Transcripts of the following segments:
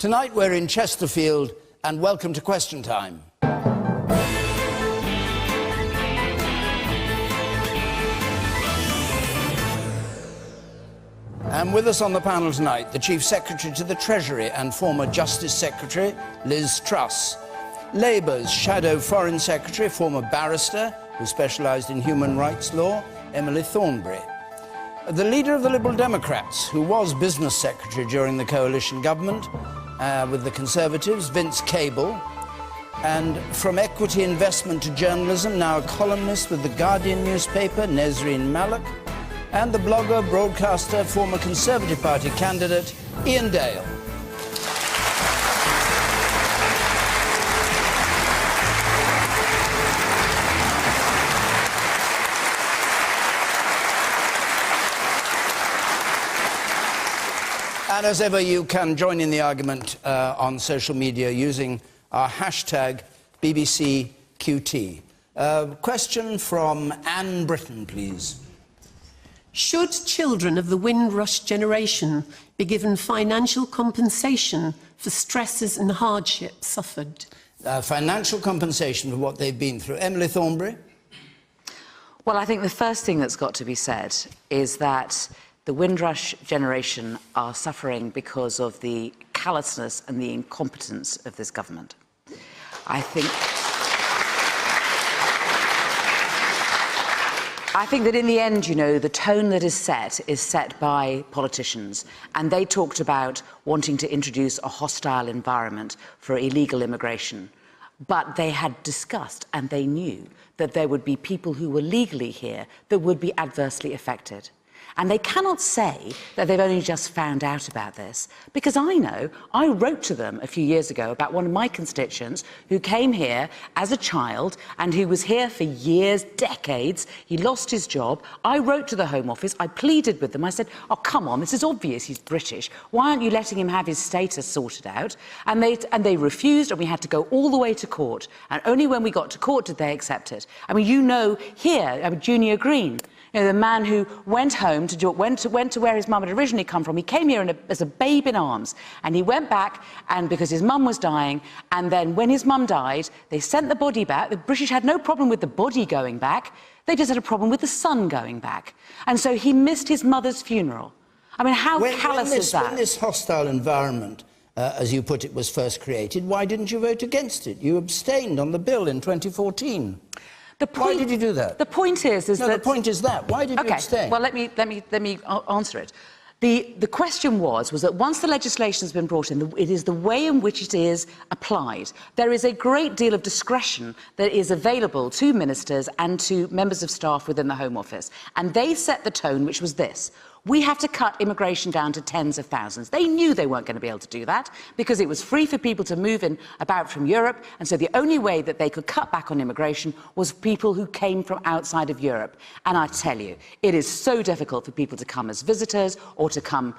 Tonight we're in Chesterfield, and welcome to Question Time. And with us on the panel tonight, the Chief Secretary to the Treasury and former Justice Secretary, Liz Truss. Labour's Shadow Foreign Secretary, former barrister, who specialised in human rights law, Emily Thornberry. The leader of the Liberal Democrats, who was Business Secretary during the coalition government with the Conservatives, Vince Cable. And from equity investment to journalism, now a columnist with the Guardian newspaper, Nesreen Malik. And the blogger, broadcaster, former Conservative Party candidate, Ian Dale. And as ever, you can join in the argument on social media using our hashtag BBCQT. Question from Anne Britton, please. Should children of the Windrush generation be given financial compensation for stresses and hardships suffered? Financial compensation for what they've been through. Emily Thornberry? Well, I think the first thing that's got to be said is that the Windrush generation are suffering because of the callousness and the incompetence of this government. I think that in the end, you know, the tone that is set by politicians. And they talked about wanting to introduce a hostile environment for illegal immigration. But they had discussed and they knew that there would be people who were legally here that would be adversely affected. And they cannot say that they've only just found out about this, because I wrote to them a few years ago about one of my constituents who came here as a child and who was here for years, decades. He lost his job. I wrote to the Home Office. I pleaded with them. I said, oh, come on, this is obvious. He's British. Why aren't you letting him have his status sorted out? And they refused, and we had to go all the way to court. And only when we got to court did they accept it. I mean, you know, here, Junior Green, you know, the man who went home went to where his mum had originally come from. He came here as a babe in arms, and he went back, and because his mum was dying, and then when his mum died, they sent the body back. The British had no problem with the body going back. They just had a problem with the son going back. And so he missed his mother's funeral. I mean, how callous is that? When this hostile environment, as you put it, was first created, why didn't you vote against it? You abstained on the bill in 2014. Why did you do that? The point is that... No, the point is that. Why did you abstain? Well, let me answer it. The question was that once the legislation has been brought in, it is the way in which it is applied. There is a great deal of discretion that is available to ministers and to members of staff within the Home Office. And they set the tone, which was this. We have to cut immigration down to tens of thousands. They knew they weren't going to be able to do that because it was free for people to move in about from Europe, and so the only way that they could cut back on immigration was people who came from outside of Europe. And I tell you, it is so difficult for people to come as visitors or to come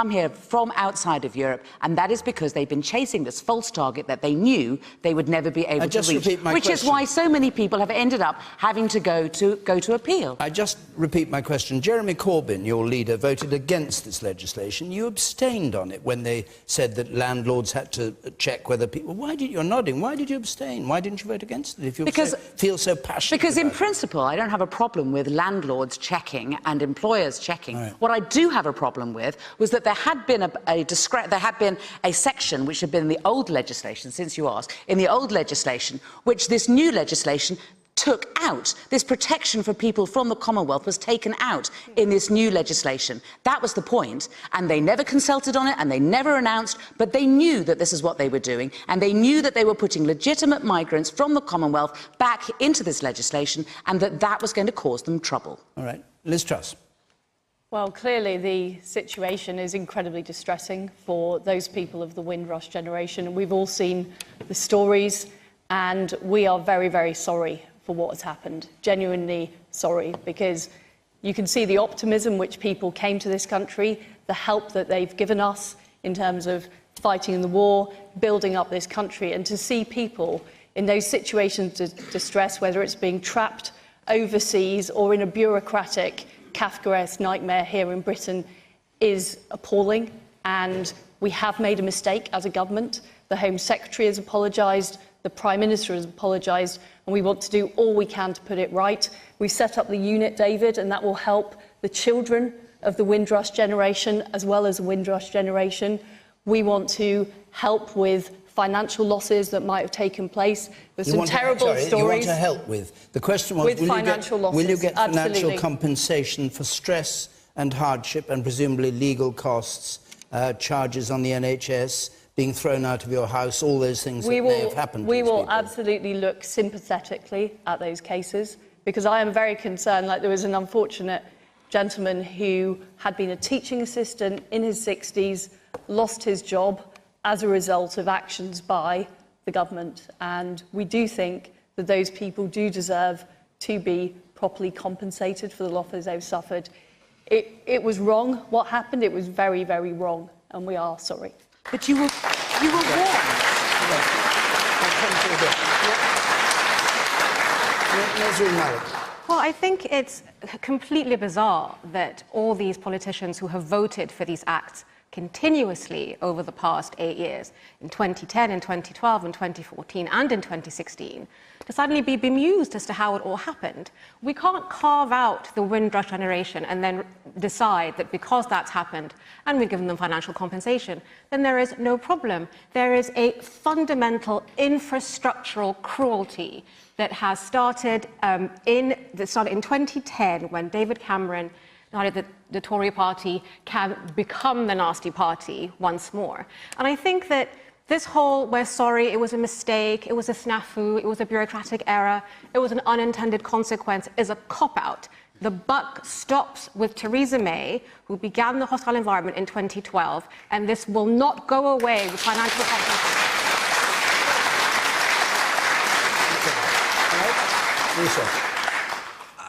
here from outside of Europe, and that is because they've been chasing this false target that they knew they would never be able to reach, which is why so many people have ended up having to go to appeal. I just repeat my question. Jeremy Corbyn, your leader, voted against this legislation. You abstained on it when they said that landlords had to check whether people... You're nodding. Why did you abstain? Why didn't you vote against it if you feel so passionate Because in about principle, I don't have a problem with landlords checking and employers checking. Right. What I do have a problem with was that there had been a section which had been in the old legislation, since you asked, in the old legislation, which this new legislation took out. This protection for people from the Commonwealth was taken out in this new legislation. That was the point, and they never consulted on it, and they never announced, but they knew that this is what they were doing, and they knew that they were putting legitimate migrants from the Commonwealth back into this legislation, and that was going to cause them trouble. All right. Liz Truss. Well, clearly the situation is incredibly distressing for those people of the Windrush generation. We've all seen the stories, and we are very, very sorry for what has happened. Genuinely sorry, because you can see the optimism which people came to this country, the help that they've given us in terms of fighting in the war, building up this country, and to see people in those situations of distress, whether it's being trapped overseas or in a bureaucratic Kafkaesque nightmare here in Britain, is appalling. and we have made a mistake as a government. The Home Secretary has apologised, the Prime Minister has apologised, and we want to do all we can to put it right. We've set up the unit, David, and that will help the children of the Windrush generation as well as the Windrush generation. We want to help with financial losses that might have taken place. There's some terrible stories. You want to help with? The question was, with financial losses. Will you get financial Absolutely. compensation for stress and hardship and presumably legal costs, charges on the NHS, being thrown out of your house, all those things that may have happened to We will people? absolutely look sympathetically at those cases, because I am very concerned. Like, there was an unfortunate gentleman who had been a teaching assistant in his 60s, lost his job as a result of actions by the government. And we do think that those people do deserve to be properly compensated for the losses they've suffered. It was wrong what happened. It was very, very wrong, and we are sorry. But you were warned. Well, I think it's completely bizarre that all these politicians who have voted for these acts continuously over the past 8 years, in 2010, in 2012, in 2014, and in 2016, to suddenly be bemused as to how it all happened. We can't carve out the Windrush generation and then decide that because that's happened and we've given them financial compensation, then there is no problem. There is a fundamental infrastructural cruelty that has started in 2010 when David Cameron decided that the Tory party can become the nasty party once more. And I think that this whole, we're sorry, it was a mistake, it was a snafu, it was a bureaucratic error, it was an unintended consequence, is a cop-out. The buck stops with Theresa May, who began the hostile environment in 2012, and this will not go away with financial compensation.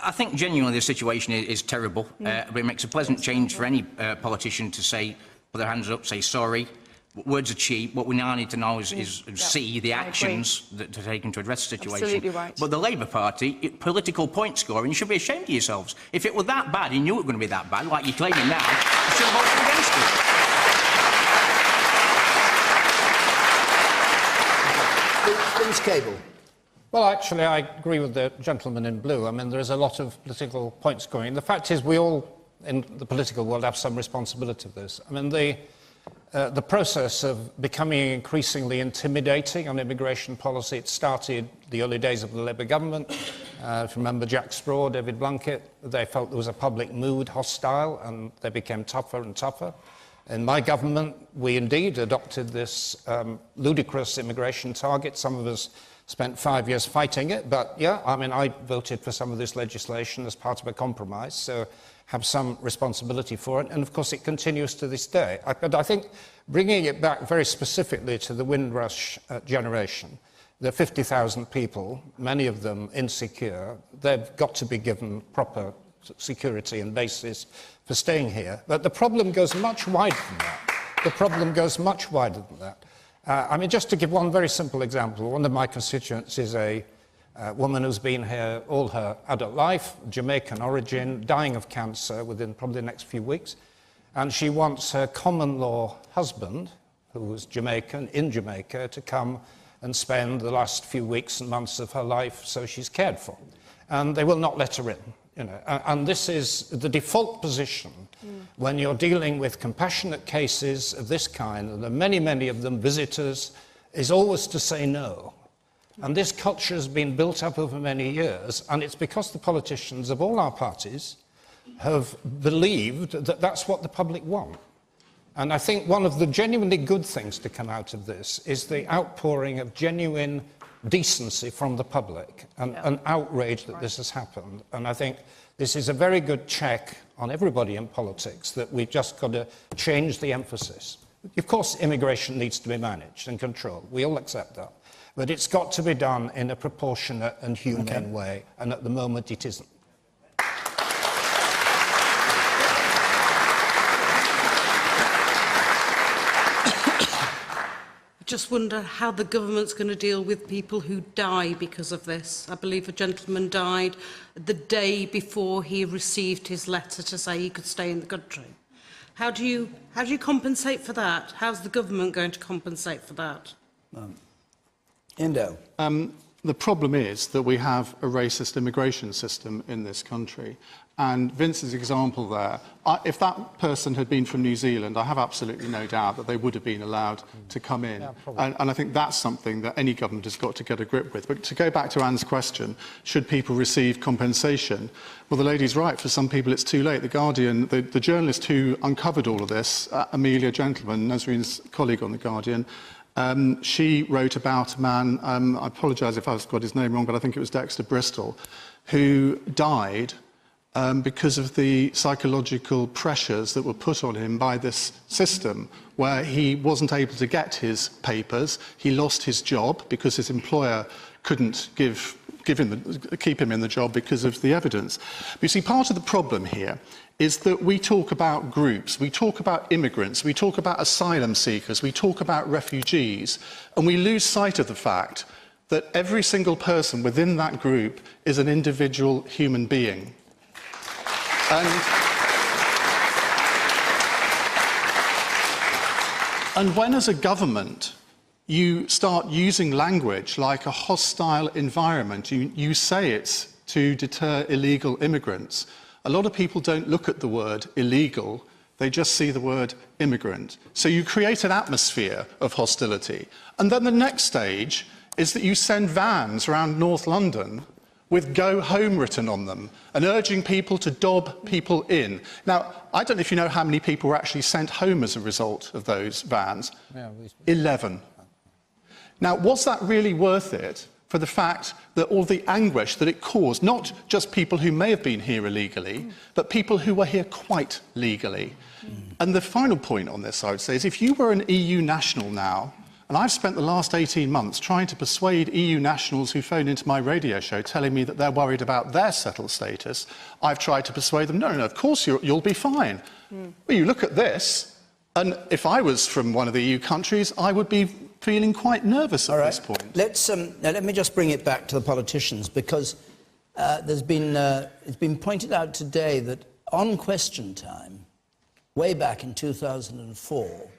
I think genuinely the situation is terrible, but it makes a pleasant change for any politician to say, put their hands up, say sorry. Words are cheap. What we now need to know is see the actions that are taken to address the situation. Absolutely right. But the Labour Party, political point scoring, you should be ashamed of yourselves. If it were that bad, you knew it was going to be that bad, like you're claiming now, you should have voted against it. Prince Cable. Well, actually, I agree with the gentleman in blue. I mean, there is a lot of political point scoring. The fact is we all, in the political world, have some responsibility for this. I mean, the process of becoming increasingly intimidating on immigration policy, it started the early days of the Labour government. If you remember Jack Straw, David Blunkett, they felt there was a public mood hostile, and they became tougher and tougher. In my government, we indeed adopted this ludicrous immigration target. Some of us spent 5 years fighting it, but yeah, I mean, I voted for some of this legislation as part of a compromise, so have some responsibility for it, and of course it continues to this day. But I think bringing it back very specifically to the Windrush generation, there are 50,000 people, many of them insecure. They've got to be given proper security and basis for staying here. But the problem goes much wider than that. The problem goes much wider than that. I mean, just to give one very simple example, one of my constituents is a woman who's been here all her adult life, Jamaican origin, dying of cancer within probably the next few weeks, and she wants her common-law husband, who was Jamaican, in Jamaica, to come and spend the last few weeks and months of her life so she's cared for. And they will not let her in. You know, and this is the default position when you're dealing with compassionate cases of this kind, and there are many, many of them visitors, is always to say no. And this culture has been built up over many years, and it's because the politicians of all our parties have believed that that's what the public want. And I think one of the genuinely good things to come out of this is the outpouring of genuine decency from the public and outrage that this has happened. And I think this is a very good check on everybody in politics that we've just got to change the emphasis. Of course, immigration needs to be managed and controlled. We all accept that. But it's got to be done in a proportionate and humane way, and at the moment it isn't. I just wonder how the government's going to deal with people who die because of this. I believe a gentleman died the day before he received his letter to say he could stay in the country. How do you compensate for that? How's the government going to compensate for that? Indo. The problem is that we have a racist immigration system in this country. And Vince's example there, if that person had been from New Zealand, I have absolutely no doubt that they would have been allowed to come in. Yeah, and I think that's something that any government has got to get a grip with. But to go back to Anne's question, should people receive compensation? Well, the lady's right. For some people, it's too late. The Guardian, the journalist who uncovered all of this, Amelia Gentleman, Nazreen's colleague on The Guardian, she wrote about a man, I apologise if I've got his name wrong, but I think it was Dexter Bristol, who died because of the psychological pressures that were put on him by this system, where he wasn't able to get his papers. He lost his job because his employer couldn't keep him in the job because of the evidence. But you see, part of the problem here is that we talk about groups, we talk about immigrants, we talk about asylum seekers, we talk about refugees, and we lose sight of the fact that every single person within that group is an individual human being. And when, as a government, you start using language like a hostile environment, you say it's to deter illegal immigrants, a lot of people don't look at the word illegal, they just see the word immigrant. So you create an atmosphere of hostility. And then the next stage is that you send vans around North London with "Go Home" written on them, and urging people to dob people in. Now, I don't know if you know how many people were actually sent home as a result of those vans. Yeah, 11. Now, was that really worth it for the fact that all the anguish that it caused, not just people who may have been here illegally, but people who were here quite legally? And the final point on this, I would say, is if you were an EU national now, and I've spent the last 18 months trying to persuade EU nationals who phone into my radio show telling me that they're worried about their settled status. I've tried to persuade them, no, of course you'll be fine. Well, you look at this, and if I was from one of the EU countries, I would be feeling quite nervous at this point. Now let me just bring it back to the politicians, because it's been pointed out today that on Question Time, way back in 2004,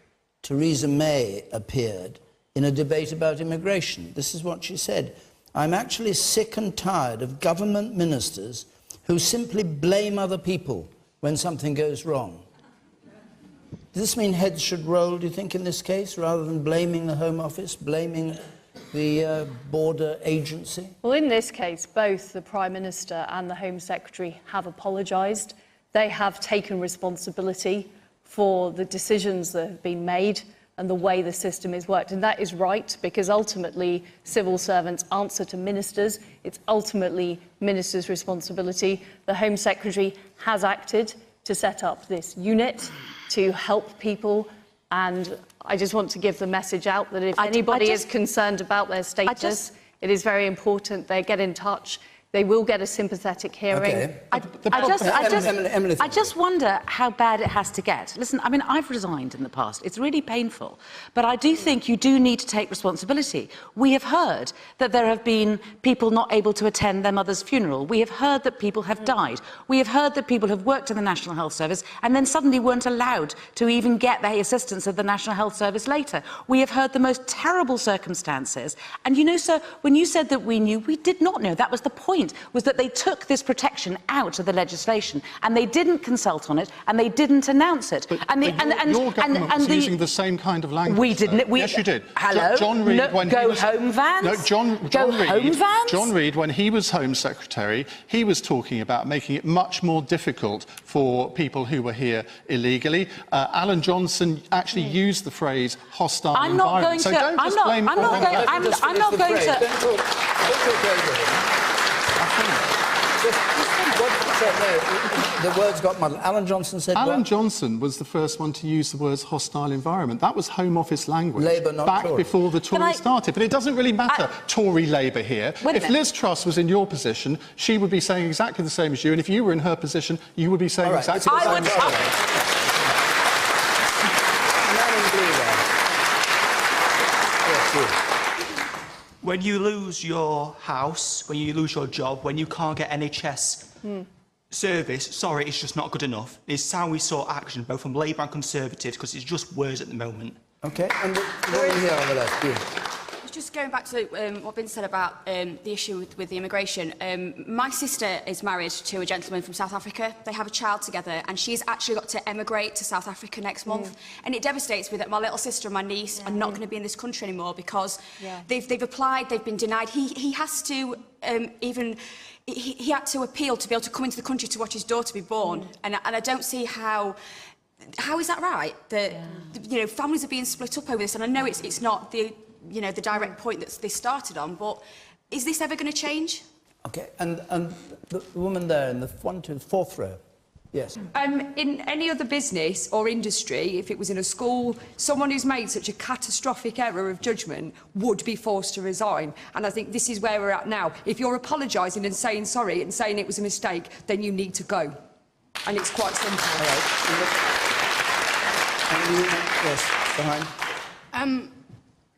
Theresa May appeared in a debate about immigration. This is what she said: "I'm actually sick and tired of government ministers who simply blame other people when something goes wrong." Does this mean heads should roll, do you think, in this case, rather than blaming the Home Office, blaming the border agency? Well, in this case, both the Prime Minister and the Home Secretary have apologised. They have taken responsibility for the decisions that have been made and the way the system is worked. And that is right, because ultimately civil servants answer to ministers. It's ultimately ministers' responsibility. The Home Secretary has acted to set up this unit to help people, and I just want to give the message out that if anybody is concerned about their status, it is very important they get in touch. They will get a sympathetic hearing. Okay. I just wonder how bad it has to get. Listen, I mean, I've resigned in the past. It's really painful. But I do think you do need to take responsibility. We have heard that there have been people not able to attend their mother's funeral. We have heard that people have died. We have heard that people have worked in the National Health Service and then suddenly weren't allowed to even get the assistance of the National Health Service later. We have heard the most terrible circumstances. And you know, sir, when you said that we knew, we did not know. That was the point. Was that they took this protection out of the legislation and they didn't consult on it and they didn't announce it. But your government was using the same kind of language. We didn't. Yes, you did. Hello. John Reid, home vans. No, John Reid, when he was Home Secretary, he was talking about making it much more difficult for people who were here illegally. Alan Johnson actually used the phrase "hostile environment." So don't just blame. I'm not going to. The words got muddled. Alan Johnson said Alan what? Johnson was the first one to use the words hostile environment. That was Home Office language Labour, not back Tory. before the Tories started. But it doesn't really matter, Tory Labour here. If Liz Truss was in your position, she would be saying exactly the same as you. And if you were in her position, you would be saying exactly the same as her. When you lose your house, when you lose your job, when you can't get NHS service, sorry, it's just not good enough. It's how we saw action, both from Labour and Conservatives, because it's just words at the moment. OK, and the woman here on the left, you. Just going back to what Vince said about the issue with the immigration, my sister is married to a gentleman from South Africa. They have a child together, and she's actually got to emigrate to South Africa next month. And it devastates me that my little sister and my niece are not going to be in this country anymore because they've applied, they've been denied. He has to he had to appeal to be able to come into the country to watch his daughter be born. And I don't see how is that right? That you know, families are being split up over this, and I know it's not the direct point that this started on, but is this ever going to change? OK, and the woman there in the 1 to 4th row. Yes. In any other business or industry, if it was in a school, someone who's made such a catastrophic error of judgment would be forced to resign. And I think this is where we're at now. If you're apologising and saying sorry and saying it was a mistake, then you need to go. And it's quite simple. All right. Yes, behind.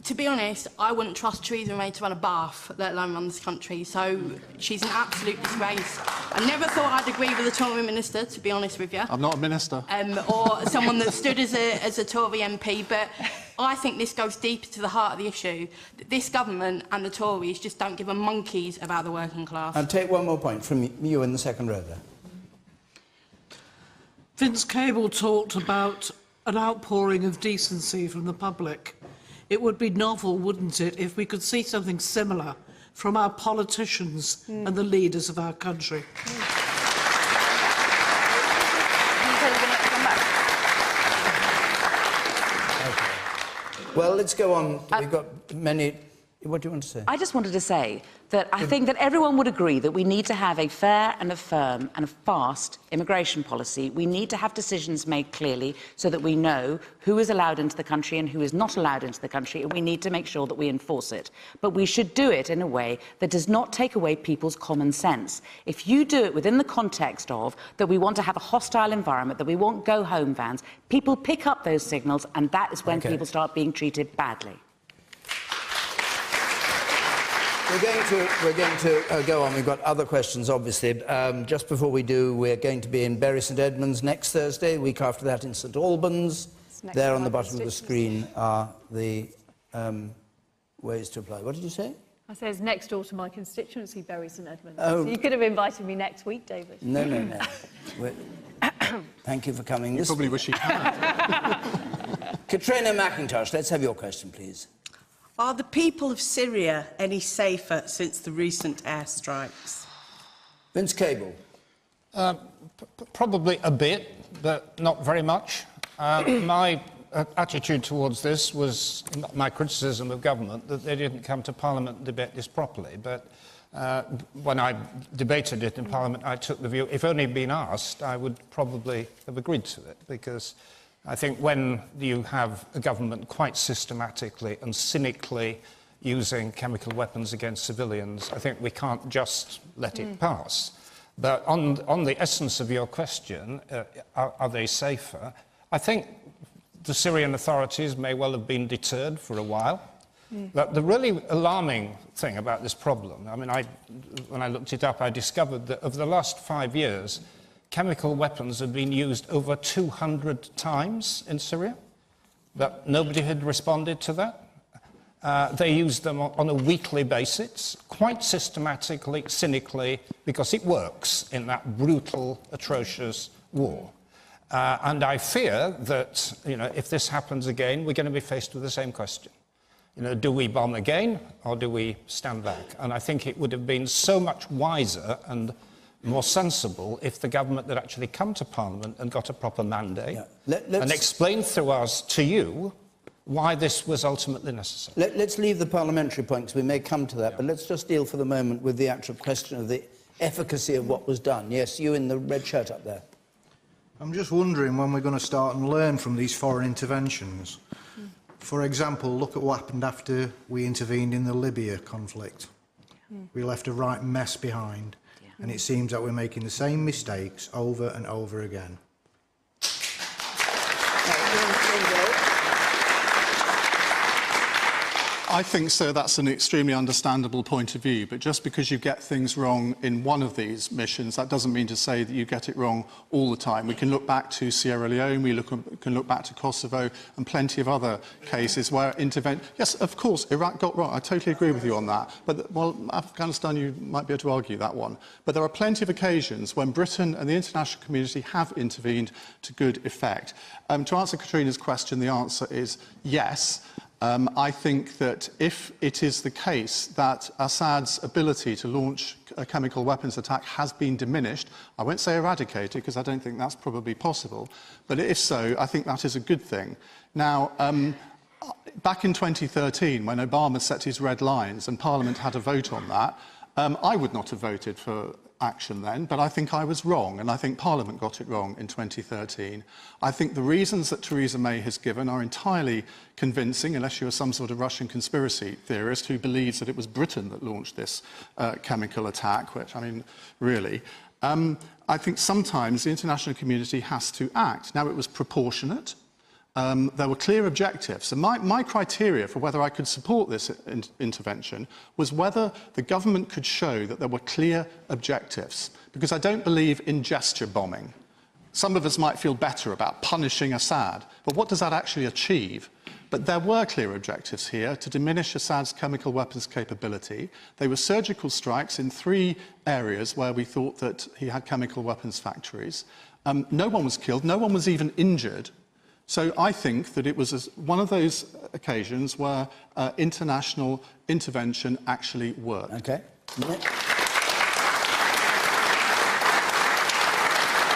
To be honest, I wouldn't trust Theresa May to run a bath, let alone run this country. So she's an absolute disgrace. I never thought I'd agree with the Tory minister, to be honest with you. I'm not a minister. Or someone that stood as a Tory MP, but I think this goes deeper to the heart of the issue. This government and the Tories just don't give a monkeys about the working class. I'll take one more point from you in the 2nd row there. Vince Cable talked about an outpouring of decency from the public. It would be novel, wouldn't it, if we could see something similar from our politicians and the leaders of our country. Well, let's go on. We've got many... What do you want to say? I just wanted to say that I think that everyone would agree that we need to have a fair and a firm and a fast immigration policy. We need to have decisions made clearly so that we know who is allowed into the country and who is not allowed into the country, and we need to make sure that we enforce it. But we should do it in a way that does not take away people's common sense. If you do it within the context of that we want to have a hostile environment, that we want go-home vans, people pick up those signals, and that is when people start being treated badly. We're going to go on. We've got other questions, obviously. Just before we do, we're going to be in Bury St Edmunds next Thursday. The week after that in St Albans. There on the bottom of the screen are the ways to apply. What did you say? I say it's next door to my constituency, Bury St Edmunds. Oh. So you could have invited me next week, David. No. Thank you for coming. You probably wish you had. Katrina McIntosh, let's have your question, please. Are the people of Syria any safer since the recent airstrikes? Vince Cable. Probably a bit, but not very much. My attitude towards this was my criticism of government, that they didn't come to Parliament and debate this properly. But when I debated it in Parliament, I took the view, if only been asked, I would probably have agreed to it, because I think when you have a government quite systematically and cynically using chemical weapons against civilians, I think we can't just let it pass. But on the essence of your question, are they safer? I think the Syrian authorities may well have been deterred for a while. But the really alarming thing about this problem, I mean, when I looked it up, I discovered that over the last 5 years, chemical weapons have been used over 200 times in Syria, but nobody had responded to that. They used them on a weekly basis, quite systematically, cynically, because it works in that brutal, atrocious war. And I fear that, if this happens again, we're going to be faced with the same question. Do we bomb again, or do we stand back? And I think it would have been so much wiser and more sensible if the government had actually come to Parliament and got a proper mandate and explained through us to you why this was ultimately necessary. Let's leave the parliamentary point, because we may come to that, but let's just deal for the moment with the actual question of the efficacy of what was done. Yes, you in the red shirt up there. I'm just wondering when we're going to start and learn from these foreign interventions. For example, look at what happened after we intervened in the Libya conflict. We left a right mess behind. And it seems that we're making the same mistakes over and over again. I think, sir, that's an extremely understandable point of view, but just because you get things wrong in one of these missions, that doesn't mean to say that you get it wrong all the time. We can look back to Sierra Leone, can look back to Kosovo and plenty of other cases where intervention... Yes, of course, Iraq got wrong. I totally agree with you on that. But, well, Afghanistan, you might be able to argue that one. But there are plenty of occasions when Britain and the international community have intervened to good effect. To answer Katrina's question, the answer is yes. I think that if it is the case that Assad's ability to launch a chemical weapons attack has been diminished, I won't say eradicated, because I don't think that's probably possible, but if so, I think that is a good thing. Now, back in 2013, when Obama set his red lines and Parliament had a vote on that, I would not have voted for action then, but I think I was wrong, and I think Parliament got it wrong in 2013. I think the reasons that Theresa May has given are entirely convincing, unless you are some sort of Russian conspiracy theorist who believes that it was Britain that launched this chemical attack, which, I mean, really. I think sometimes the international community has to act. Now, it was proportionate. There were clear objectives. And my criteria for whether I could support this intervention was whether the government could show that there were clear objectives. Because I don't believe in gesture bombing. Some of us might feel better about punishing Assad, but what does that actually achieve? But there were clear objectives here to diminish Assad's chemical weapons capability. They were surgical strikes in 3 areas where we thought that he had chemical weapons factories. No one was killed, no one was even injured. So I think that it was one of those occasions where international intervention actually worked. Okay.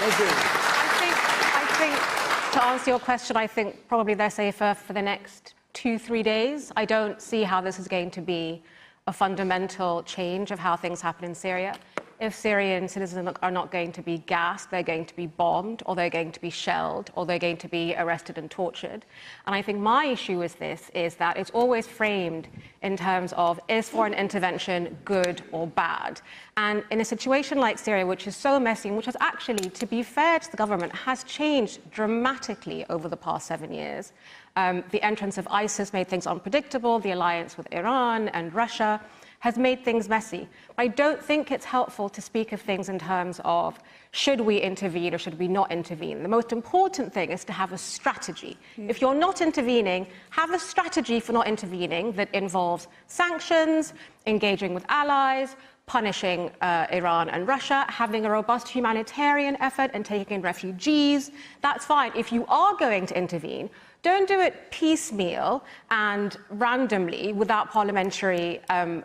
I think, to answer your question, I think probably they're safer for the next 2-3 days. I don't see how this is going to be a fundamental change of how things happen in Syria. If Syrian citizens are not going to be gassed, they're going to be bombed, or they're going to be shelled, or they're going to be arrested and tortured. And I think my issue with this is that it's always framed in terms of, is foreign intervention good or bad? And in a situation like Syria, which is so messy, and which has actually, to be fair to the government, has changed dramatically over the past 7 years. The entrance of ISIS made things unpredictable, the alliance with Iran and Russia has made things messy. I don't think it's helpful to speak of things in terms of should we intervene or should we not intervene. The most important thing is to have a strategy. If you're not intervening, have a strategy for not intervening that involves sanctions, engaging with allies, punishing Iran and Russia, having a robust humanitarian effort and taking in refugees. That's fine. If you are going to intervene, don't do it piecemeal and randomly without parliamentary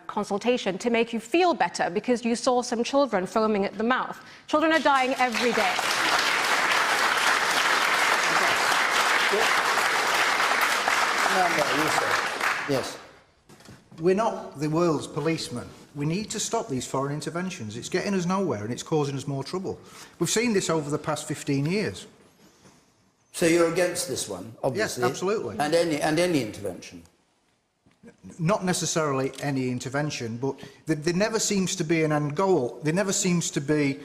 consultation to make you feel better because you saw some children foaming at the mouth. Children are dying every day. Yes. We're not the world's policemen. We need to stop these foreign interventions. It's getting us nowhere and it's causing us more trouble. We've seen this over the past 15 years. So you're against this one, obviously? Yes, absolutely. And any intervention? Not necessarily any intervention, but there never seems to be an end goal. There never seems to be,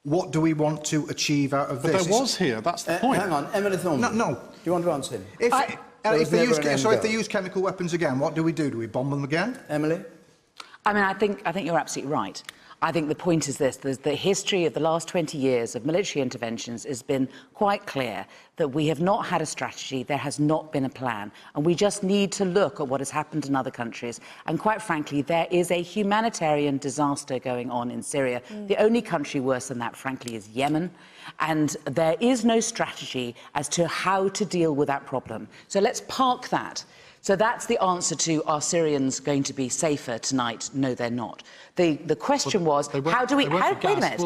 what do we want to achieve out of this? But there was here, that's the point. Hang on, Emily Thornton. No. Do you want to answer him? If they use chemical weapons again, what do we do? Do we bomb them again? Emily? I mean, I think you're absolutely right. I think the point is this: the history of the last 20 years of military interventions has been quite clear that we have not had a strategy, there has not been a plan, and we just need to look at what has happened in other countries. And quite frankly, there is a humanitarian disaster going on in Syria. The only country worse than that, frankly, is Yemen. And there is no strategy as to how to deal with that problem. So let's park that. So that's the answer to, are Syrians going to be safer tonight? No, they're not. The question was, how do we... wait a minute.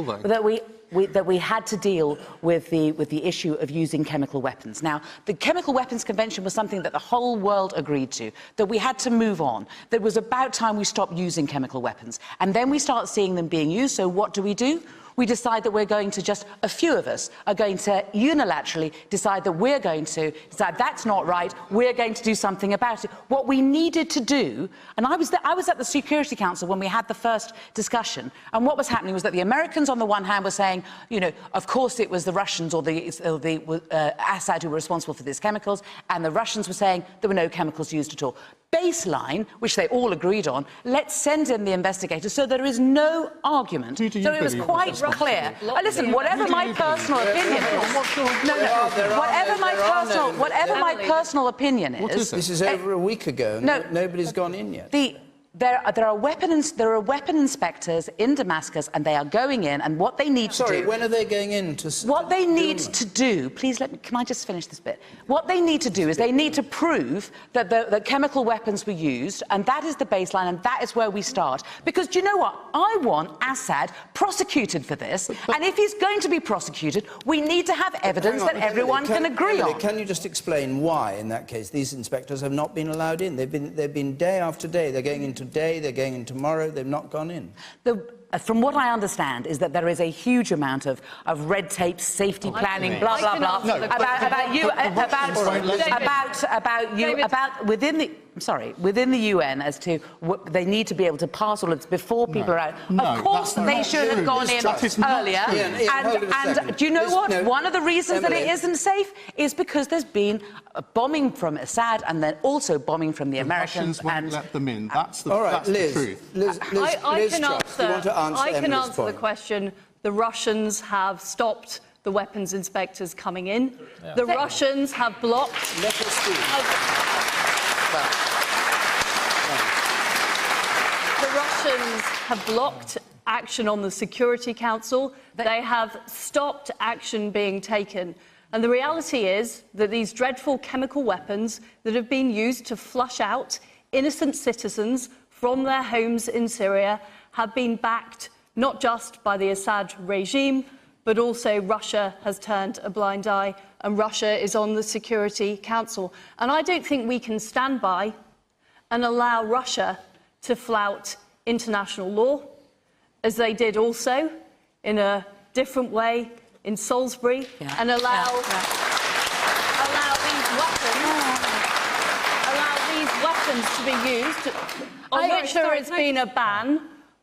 That we had to deal with the issue of using chemical weapons. Now, the Chemical Weapons Convention was something that the whole world agreed to, that we had to move on, that it was about time we stopped using chemical weapons. And then we start seeing them being used, so what do? we decide that we're going to just, a few of us are going to unilaterally decide that we're going to decide that's not right, we're going to do something about it. What we needed to do, and I was at the Security Council when we had the first discussion, and what was happening was that the Americans on the one hand were saying, you know, of course it was the Russians or the Assad who were responsible for these chemicals, and the Russians were saying there were no chemicals used at all. Baseline, which they all agreed on, let's send in the investigators so there is no argument. So it was quite clear. Listen, whatever my personal opinion is, whatever my personal opinion is, This is over a week ago. Nobody's gone in yet. There are weapon inspectors in Damascus, and they are going in, and what they need to do... Sorry, when are they going in to... What they need to do... Please, can I just finish this bit? What they need to do is they need to prove that the chemical weapons were used, and that is the baseline, and that is where we start. Because, do you know what? I want Assad prosecuted for this, and if he's going to be prosecuted, we need to have evidence that everyone can agree on. Can you just explain why, in that case, these inspectors have not been allowed in? They've been day after day. They're going into today, they're going in tomorrow, they've not gone in. From what I understand is that there is a huge amount of red tape, safety planning, blah, blah, blah, within the UN as to what they need to be able to pass all of this before people are out. Of course, they should have gone in earlier. And do you know what? One of the reasons that it isn't safe is because there's been a bombing from Assad and then also bombing from the Americans. Russians won't let them in. That's the truth. I can answer the question. The Russians have stopped the weapons inspectors coming in. Yeah. The Russians have blocked... The Russians have blocked action on the Security Council. They have stopped action being taken. And the reality is that these dreadful chemical weapons that have been used to flush out innocent citizens from their homes in Syria have been backed not just by the Assad regime, but also Russia has turned a blind eye, and Russia is on the Security Council. And I don't think we can stand by and allow Russia to flout international law, as they did also in a different way in Salisbury, and allow these weapons to be used, on which there has been a ban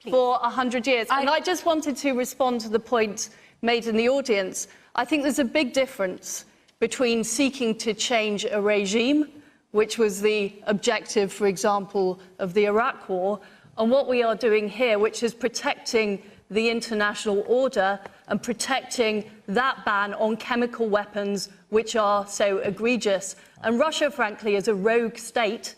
for 100 years. And I just wanted to respond to the point made in the audience. I think there's a big difference between seeking to change a regime, which was the objective, for example, of the Iraq War, and what we are doing here, which is protecting the international order and protecting that ban on chemical weapons, which are so egregious. And Russia, frankly, is a rogue state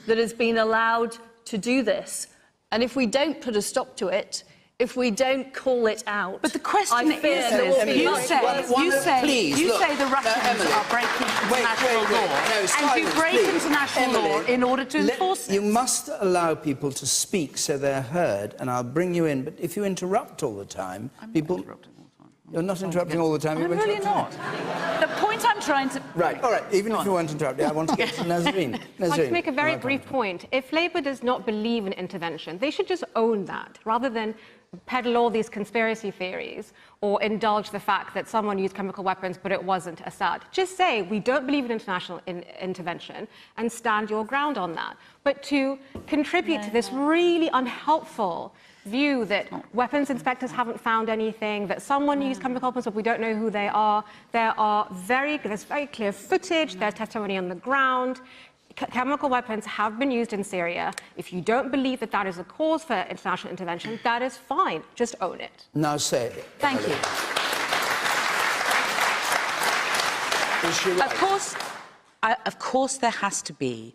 that has been allowed to do this. And if we don't put a stop to it, if we don't call it out... But the question is, you say the Russians are breaking international law, and you break international law in order to enforce it. You must allow people to speak so they're heard, and I'll bring you in. But if you interrupt all the time, people... You're not interrupting all the time. I'm really not. The point I'm trying to... Right, all right, even if you weren't interrupting, I want to get to Nazarene. I'd like to make a very brief point. If Labour does not believe in intervention, they should just own that, rather than peddle all these conspiracy theories or indulge the fact that someone used chemical weapons but it wasn't Assad. Just say, we don't believe in international intervention, and stand your ground on that. But to contribute to this really unhelpful view that weapons inspectors haven't found anything, that someone used chemical weapons but we don't know who they are, there's very clear footage, there's testimony on the ground. Chemical weapons have been used in Syria. If you don't believe that that is a cause for international intervention, that is fine. Just own it. Now say it. Thank you. Is she right? Of course there has to be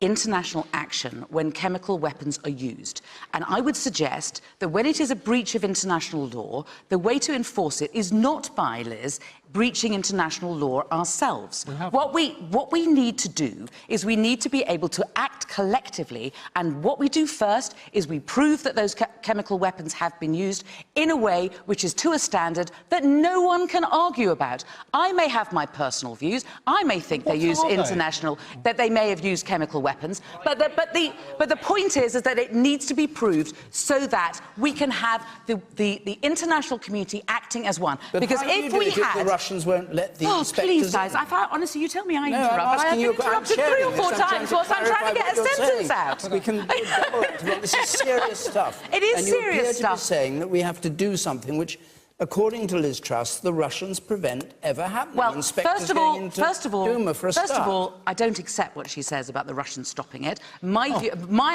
international action when chemical weapons are used. And I would suggest that when it is a breach of international law, the way to enforce it is not by, Liz, breaching international law ourselves. What we need to do is we need to be able to act collectively, and what we do first is we prove that those chemical weapons have been used in a way which is to a standard that no one can argue about. I may have my personal views. I may think they use international, that they may have used chemical weapons, but the point is that it needs to be proved so that we can have the international community acting as one. But because if we had... The Russians won't let the inspectors please, guys, in. honestly, you tell me I No, interrupt, I'm but I've asking been you, interrupted 3 or 4 times whilst I'm trying to get a sentence out. We can double it. This is serious stuff. It is and serious you appear stuff. to be saying that we have to do something which, according to Liz Truss, the Russians prevent ever happening. Well, Inspectors first of Duma for a start. I don't accept what she says about the Russians stopping it. My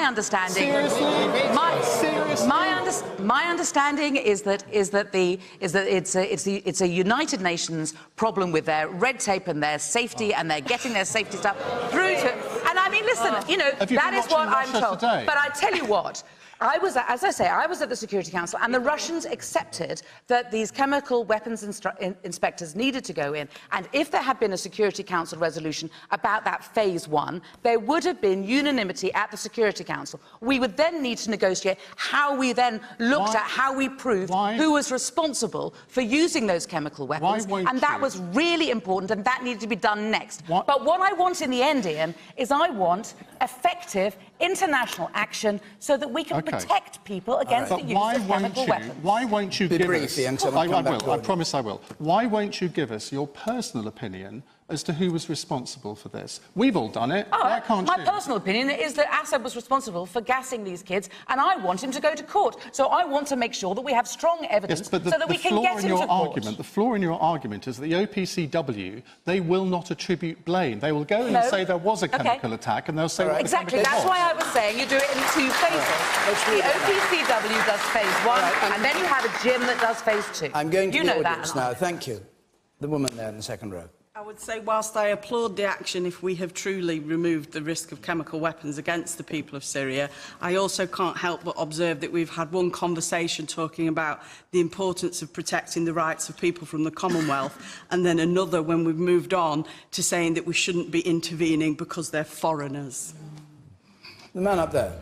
understanding, my understanding is that it's a United Nations problem with their red tape and their safety, and they're getting their safety stuff through to. And I mean, listen, you know, that is what I'm told. Today? But I tell you what. As I say, I was at the Security Council, and the Russians accepted that these chemical weapons inspectors needed to go in, and if there had been a Security Council resolution about that phase 1, there would have been unanimity at the Security Council. We would then need to negotiate how we then looked at how we proved who was responsible for using those chemical weapons, and that was really important, and that needed to be done next. But what I want in the end, Ian, is I want effective international action so that we can protect people against the use of chemical weapons. Why won't you give us... I promise I will. Why won't you give us your personal opinion as to who was responsible for this? We've all done it. Why can't my you? personal opinion is that Assad was responsible for gassing these kids, and I want him to go to court. So I want to make sure that we have strong evidence so that we can get him to court. The flaw in your argument is that the OPCW, they will not attribute blame. They will go in and say there was a chemical attack, and they'll say... Exactly. That's why I was saying you do it in 2 phases. The OPCW does phase 1, and then you have a gym that does phase 2. I'm going to the audience now. Thank you. The woman there in the second row. I would say, whilst I applaud the action if we have truly removed the risk of chemical weapons against the people of Syria, I also can't help but observe that we've had one conversation talking about the importance of protecting the rights of people from the Commonwealth, and then another when we've moved on to saying that we shouldn't be intervening because they're foreigners. The man up there,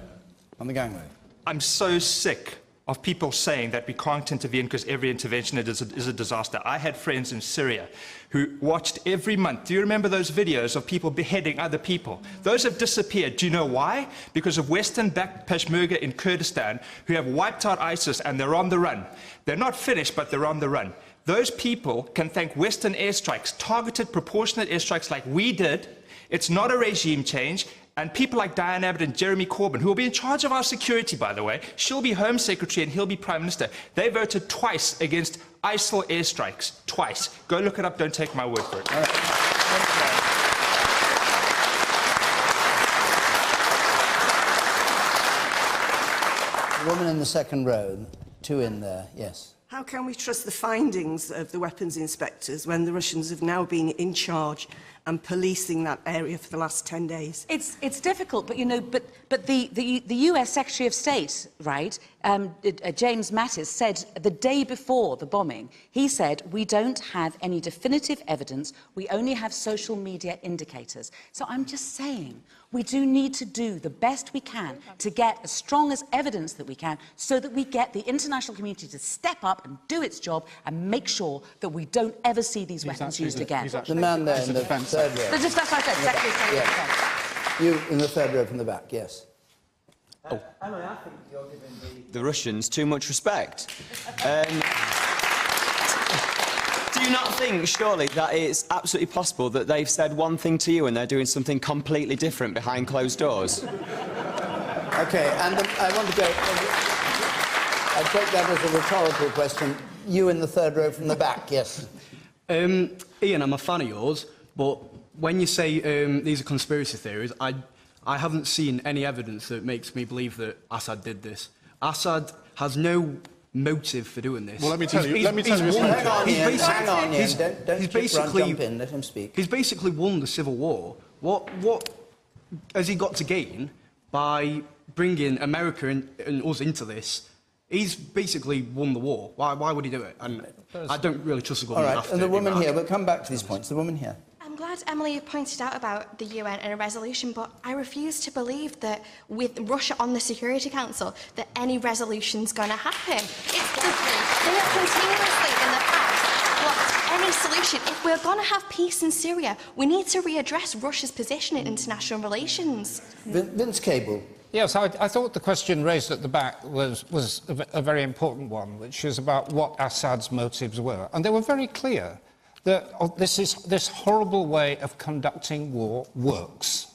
on the gangway. I'm so sick of people saying that we can't intervene because every intervention is a disaster. I had friends in Syria who watched every month. Do you remember those videos of people beheading other people? Those have disappeared. Do you know why? Because of Western-backed Peshmerga in Kurdistan who have wiped out ISIS, and they're on the run. They're not finished, but they're on the run. Those people can thank Western airstrikes, targeted, proportionate airstrikes like we did. It's not a regime change. And people like Diane Abbott and Jeremy Corbyn, who will be in charge of our security, by the way, she'll be Home Secretary and he'll be Prime Minister. They voted twice against ISIL airstrikes. Twice. Go look it up, don't take my word for it. The woman in the second row, 2 in there, yes. How can we trust the findings of the weapons inspectors when the Russians have now been in charge and policing that area for the last 10 days? It's difficult, but you know, but the US Secretary of State, right, James Mattis said the day before the bombing, he said we don't have any definitive evidence, we only have social media indicators. So I'm just saying we do need to do the best we can to get as strong as evidence that we can so that we get the international community to step up and do its job and make sure that we don't ever see these weapons used again. The man there in the third row. That's what I said, Secretary of State. Yes. You in the third row from the back, yes. Emily, I think you're giving the Russians too much respect. Do you not think, surely, that it's absolutely possible that they've said one thing to you and they're doing something completely different behind closed doors? OK, and I want to go... I take that as a rhetorical question. You in the third row from the back, yes. Ian, I'm a fan of yours, but when you say these are conspiracy theories, I haven't seen any evidence that makes me believe that Assad did this. Assad has no motive for doing this. Well, let me tell you. Hang on, Ian. Don't jump in. Let him speak. He's basically won the civil war. What has he got to gain by bringing America and us into this He's basically won the war. Why would he do it? And I don't really trust the All government. right, and the woman here, we'll come back to these points. The woman here. I'm glad Emily pointed out about the UN and a resolution, but I refuse to believe that with Russia on the Security Council, that any resolution's going to happen. They have continuously in the past blocked any solution. If we're going to have peace in Syria, we need to readdress Russia's position in international relations. Vince Cable. Yes, I thought the question raised at the back was a very important one, which is about what Assad's motives were. And they were very clear that this horrible way of conducting war works.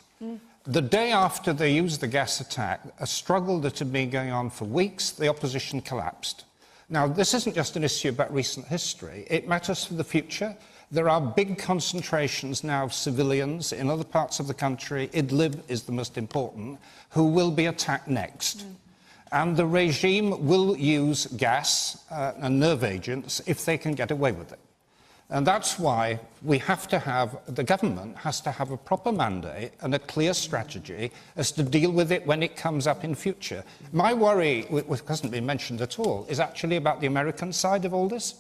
The day after they used the gas attack, a struggle that had been going on for weeks, the opposition collapsed. Now, this isn't just an issue about recent history. It matters for the future. There are big concentrations now of civilians in other parts of the country, Idlib is the most important, who will be attacked next. And the regime will use gas and nerve agents if they can get away with it. And that's why we have to have, the government has to have a proper mandate and a clear strategy as to deal with it when it comes up in future. My worry, which hasn't been mentioned at all, is actually about the American side of all this.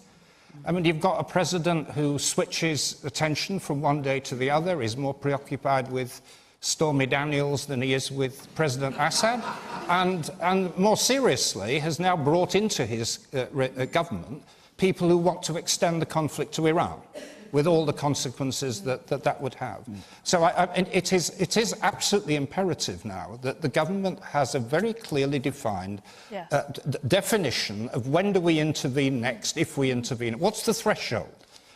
I mean, you've got a president who switches attention from one day to the other, is more preoccupied with Stormy Daniels than he is with President Assad, and more seriously, has now brought into his government people who want to extend the conflict to Iran, with all the consequences that would have. So it is absolutely imperative now that the government has a very clearly defined definition of when do we intervene next, if we intervene. What's the threshold?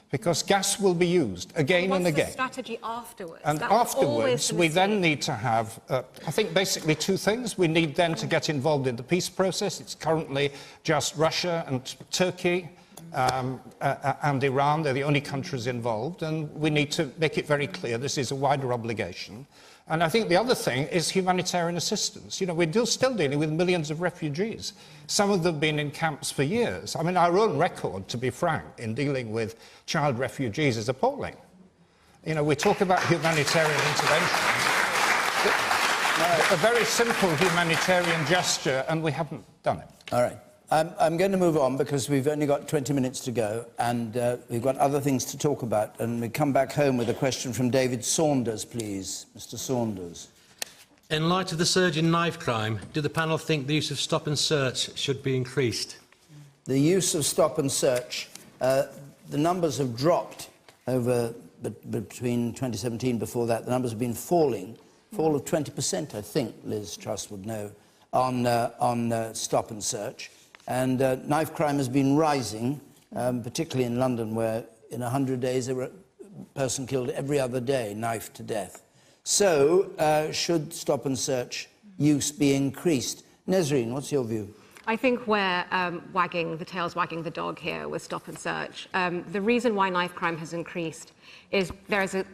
Because gas will be used again and again. What's the strategy afterwards? And afterwards, we then need to have, I think, basically two things. We need then to get involved in the peace process. It's currently just Russia and Turkey and Iran. They're the only countries involved, and we need to make it very clear this is a wider obligation. And I think the other thing is humanitarian assistance. You know, we're still dealing with millions of refugees. Some of them have been in camps for years. I mean, our own record, to be frank, in dealing with child refugees is appalling. You know, we talk about humanitarian intervention, a very simple humanitarian gesture, and we haven't done it. All right. I'm going to move on because we've only got 20 minutes to go, and we've got other things to talk about. And we come back home with a question from David Saunders, please. Mr. Saunders. In light of the surge in knife crime, do the panel think the use of stop and search should be increased? The use of stop and search, the numbers have dropped over between 2017 before that. The numbers have been falling, fall of 20%, I think, Liz Truss would know, on stop and search. And knife crime has been rising, particularly in London, where in 100 days there were a person killed every other day, knifed to death. So, should stop and search use be increased? Nesreen, what's your view? I think we're the tail's wagging the dog here with stop and search. The reason why knife crime has increased is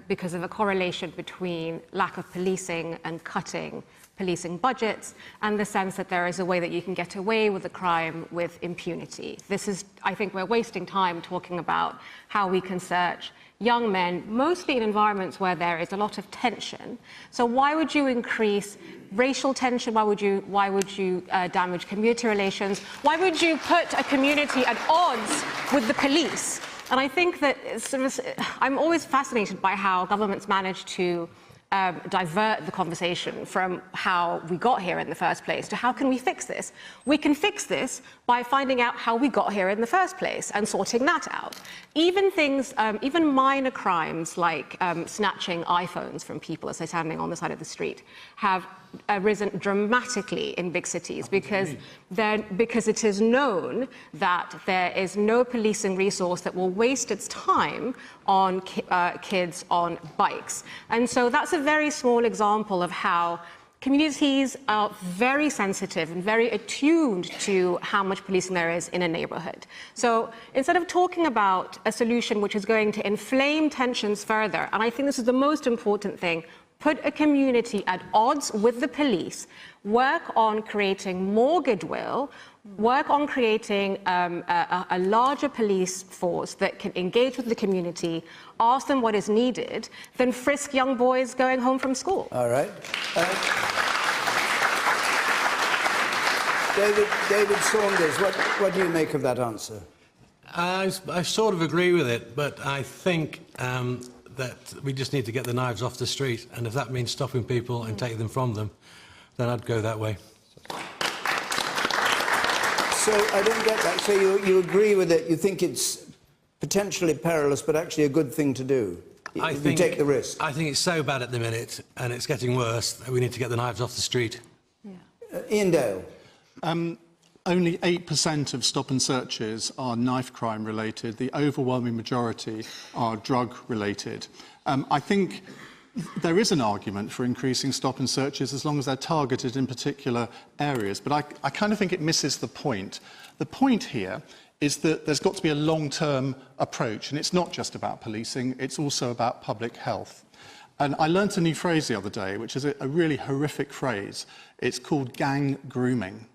because of a correlation between lack of policing and cutting policing budgets, and the sense that there is a way that you can get away with a crime with impunity. I think we're wasting time talking about how we can search young men, mostly in environments where there is a lot of tension. So why would you increase racial tension? Why would you damage community relations? Why would you put a community at odds with the police? And I think that I'm always fascinated by how governments manage to divert the conversation from how we got here in the first place to how can we fix this. We can fix this by finding out how we got here in the first place and sorting that out. Even things, even minor crimes like snatching iPhones from people as they're standing on the side of the street have risen dramatically in big cities because it is known that there is no policing resource that will waste its time on kids on bikes. And so that's a very small example of how communities are very sensitive and very attuned to how much policing there is in a neighbourhood. So instead of talking about a solution which is going to inflame tensions further, and I think this is the most important thing, put a community at odds with the police, work on creating more goodwill, work on creating a larger police force that can engage with the community, ask them what is needed, then frisk young boys going home from school. All right. David Saunders, what do you make of that answer? I sort of agree with it, but I think that we just need to get the knives off the street, and if that means stopping people and taking them from them, then I'd go that way. So I don't get that. So you agree with it, you think it's potentially perilous, but actually a good thing to do? You take the risk? I think it's so bad at the minute, and it's getting worse, that we need to get the knives off the street. Ian Dale. Only 8% of stop and searches are knife crime related. The overwhelming majority are drug related. I think there is an argument for increasing stop and searches as long as they're targeted in particular areas, but I kind of think it misses the point. The point here is that there's got to be a long-term approach, and it's not just about policing, it's also about public health. And I learnt a new phrase the other day, which is a really horrific phrase. It's called gang grooming,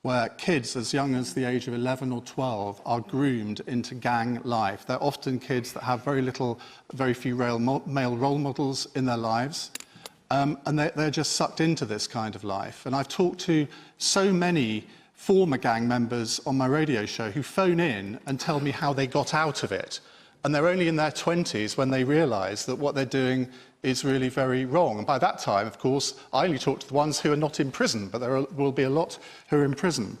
where kids as young as the age of 11 or 12 are groomed into gang life. They're often kids that have very few male role models in their lives, and they're just sucked into this kind of life. And I've talked to so many former gang members on my radio show who phone in and tell me how they got out of it. And they're only in their 20s when they realise that what they're doing is really very wrong. And by that time, of course, I only talk to the ones who are not in prison, but there will be a lot who are in prison.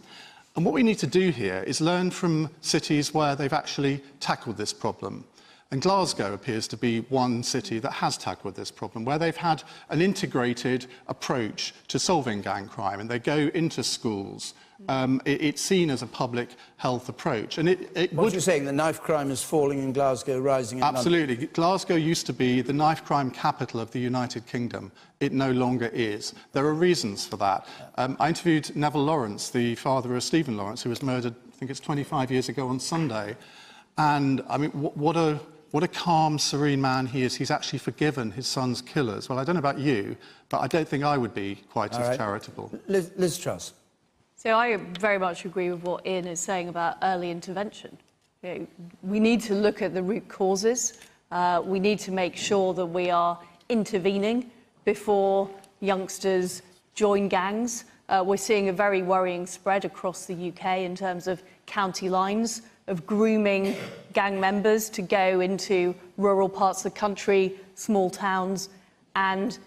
And what we need to do here is learn from cities where they've actually tackled this problem. And Glasgow appears to be one city that has tackled this problem, where they've had an integrated approach to solving gang crime, and they go into schools. It's seen as a public health approach. And what you're saying, the knife crime is falling in Glasgow, rising in London? Absolutely. Glasgow used to be the knife crime capital of the United Kingdom. It no longer is. There are reasons for that. I interviewed Neville Lawrence, the father of Stephen Lawrence, who was murdered, I think it's 25 years ago on Sunday. And, I mean, what a calm, serene man he is. He's actually forgiven his son's killers. Well, I don't know about you, but I don't think I would be quite as charitable. Liz Truss. So I very much agree with what Ian is saying about early intervention. We need to look at the root causes. We need to make sure that we are intervening before youngsters join gangs. We're seeing a very worrying spread across the UK in terms of county lines of grooming gang members to go into rural parts of the country, small towns, and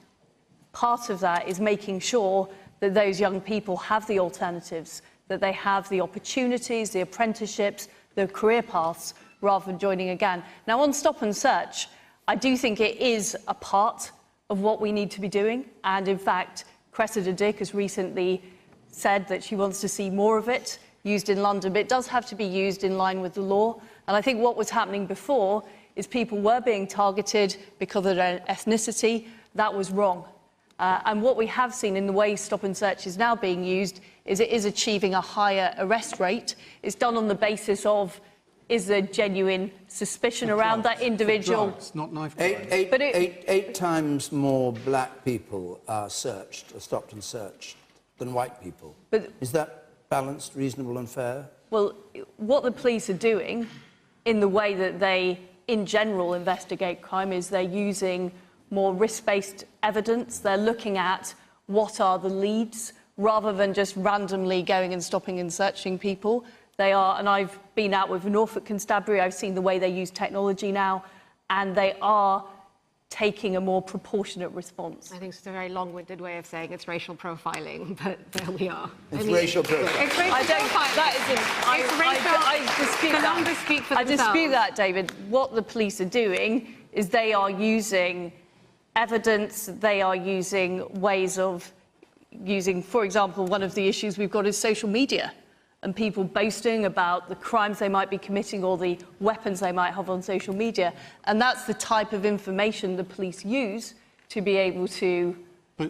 part of that is making sure that those young people have the alternatives, that they have the opportunities, the apprenticeships, the career paths, rather than joining a gang. Now, on stop and search, I do think it is a part of what we need to be doing. And in fact, Cressida Dick has recently said that she wants to see more of it used in London, but it does have to be used in line with the law. And I think what was happening before is people were being targeted because of their ethnicity. That was wrong. And what we have seen in the way stop and search is now being used is it is achieving a higher arrest rate. It's done on the basis of, is there genuine suspicion around that individual? Drugs, not knife crime. Eight times more black people are searched, or stopped and searched, than white people. But is that balanced, reasonable and fair? Well, what the police are doing in the way that they, in general, investigate crime is they're using more risk-based evidence. They're looking at what are the leads rather than just randomly going and stopping and searching people. They are, and I've been out with Norfolk Constabulary, I've seen the way they use technology now, and they are taking a more proportionate response. I think it's a very long-winded way of saying it's racial profiling, but there we are. It's racial profiling. It's racial profiling. I dispute that, David. What the police are doing is they are using evidence, they are using ways of using, for example, one of the issues we've got is social media and people boasting about the crimes they might be committing or the weapons they might have on social media. And that's the type of information the police use to be able to